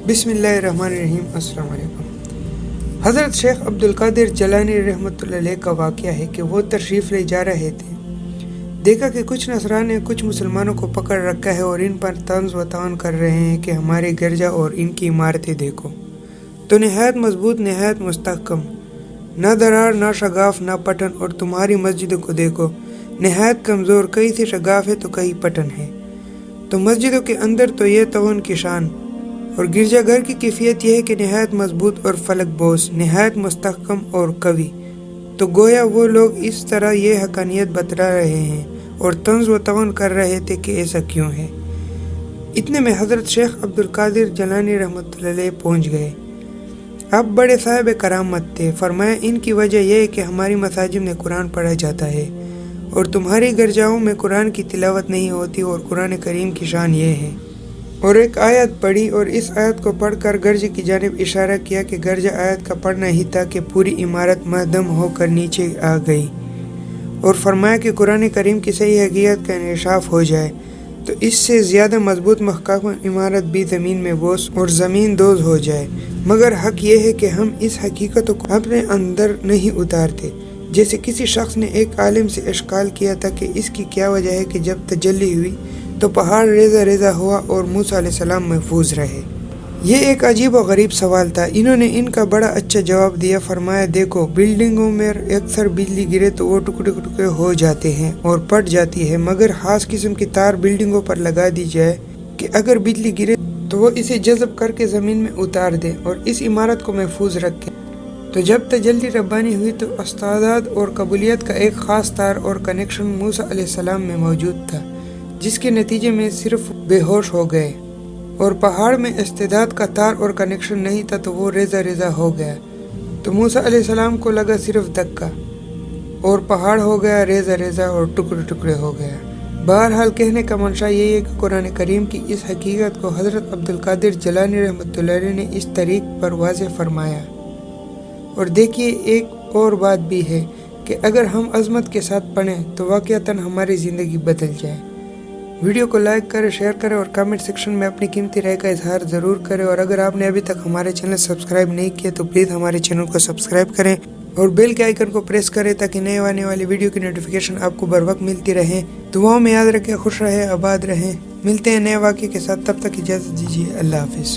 بسم اللہ الرحمن الرحیم۔ السلام علیکم۔ حضرت شیخ عبدالقادر جیلانی رحمۃ اللہ علیہ کا واقعہ ہے کہ وہ تشریف لے جا رہے تھے، دیکھا کہ کچھ نصران نے کچھ مسلمانوں کو پکڑ رکھا ہے اور ان پر طنز و طعن کر رہے ہیں کہ ہمارے گرجا اور ان کی عمارتیں دیکھو تو نہایت مضبوط، نہایت مستحکم، نہ درار، نہ شگاف، نہ پٹن، اور تمہاری مسجدوں کو دیکھو، نہایت کمزور، کئی سے شگاف ہے تو کئی پٹن ہے، تو مسجدوں کے اندر تو یہ توان کی شان، اور گرجا گھر کی کیفیت یہ ہے کہ نہایت مضبوط اور فلک بوس، نہایت مستحکم اور قوی۔ تو گویا وہ لوگ اس طرح یہ حقانیت بتلا رہے ہیں اور طنز و طعن کر رہے تھے کہ ایسا کیوں ہے۔ اتنے میں حضرت شیخ عبدالقادر جیلانی رحمۃ اللہ علیہ پہنچ گئے۔ آپ بڑے صاحب کرامت تھے۔ فرمایا، ان کی وجہ یہ ہے کہ ہماری مساجد میں قرآن پڑھا جاتا ہے اور تمہاری گرجاؤں میں قرآن کی تلاوت نہیں ہوتی، اور قرآن کریم کی شان یہ ہے۔ اور ایک آیت پڑھی اور اس آیت کو پڑھ کر گرجے کی جانب اشارہ کیا کہ گرجا آیت کا پڑھنا ہی تھا کہ پوری عمارت مہدم ہو کر نیچے آ گئی، اور فرمایا کہ قرآن کریم کی صحیح حقیقت کا انکشاف ہو جائے تو اس سے زیادہ مضبوط محکم عمارت بھی زمین میں بوس اور زمین دوز ہو جائے، مگر حق یہ ہے کہ ہم اس حقیقت کو اپنے اندر نہیں اتارتے۔ جیسے کسی شخص نے ایک عالم سے اشکال کیا تھا کہ اس کی کیا وجہ ہے کہ جب تجلی ہوئی تو پہاڑ ریزہ ریزہ ہوا اور موسیٰ علیہ السلام محفوظ رہے۔ یہ ایک عجیب و غریب سوال تھا۔ انہوں نے ان کا بڑا اچھا جواب دیا۔ فرمایا، دیکھو، بلڈنگوں میں اکثر بجلی گرے تو وہ ٹکڑے ٹکڑے ہو جاتے ہیں اور پھٹ جاتی ہے، مگر خاص قسم کی تار بلڈنگوں پر لگا دی جائے کہ اگر بجلی گرے تو وہ اسے جذب کر کے زمین میں اتار دے اور اس عمارت کو محفوظ رکھے۔ تو جب تجلی ربانی ہوئی تو استعداد اور قبولیت کا ایک خاص تار اور کنیکشن موسیٰ علیہ السلام میں موجود تھا، جس کے نتیجے میں صرف بے ہوش ہو گئے، اور پہاڑ میں استعداد کا تار اور کنیکشن نہیں تھا تو وہ ریزہ ریزہ ہو گیا۔ تو موسیٰ علیہ السلام کو لگا صرف دھکا، اور پہاڑ ہو گیا ریزہ ریزہ اور ٹکڑے ٹکڑے ہو گیا۔ بہرحال کہنے کا منشا یہ ہے کہ قرآن کریم کی اس حقیقت کو حضرت عبدالقادر جیلانی رحمۃ اللہ علیہ نے اس طریق پر واضح فرمایا۔ اور دیکھیے، ایک اور بات بھی ہے کہ اگر ہم عظمت کے ساتھ پڑھیں تو واقعتاً ہماری زندگی بدل جائے۔ ویڈیو کو لائک کریں، شیئر کریں اور کامنٹ سیکشن میں اپنی قیمتی رائے کا اظہار ضرور کریں، اور اگر آپ نے ابھی تک ہمارے چینل سبسکرائب نہیں کیا تو پلیز ہمارے چینل کو سبسکرائب کریں اور بیل کے آئیکن کو پریس کریں تاکہ نئے آنے والی ویڈیو کی نوٹیفیکیشن آپ کو بر وقت ملتی رہے۔ دعاؤں میں یاد رکھیں، خوش رہیں، آباد رہیں۔ ملتے ہیں نئے واقعے کے ساتھ، تب تک اجازت دیجیے۔ اللہ حافظ۔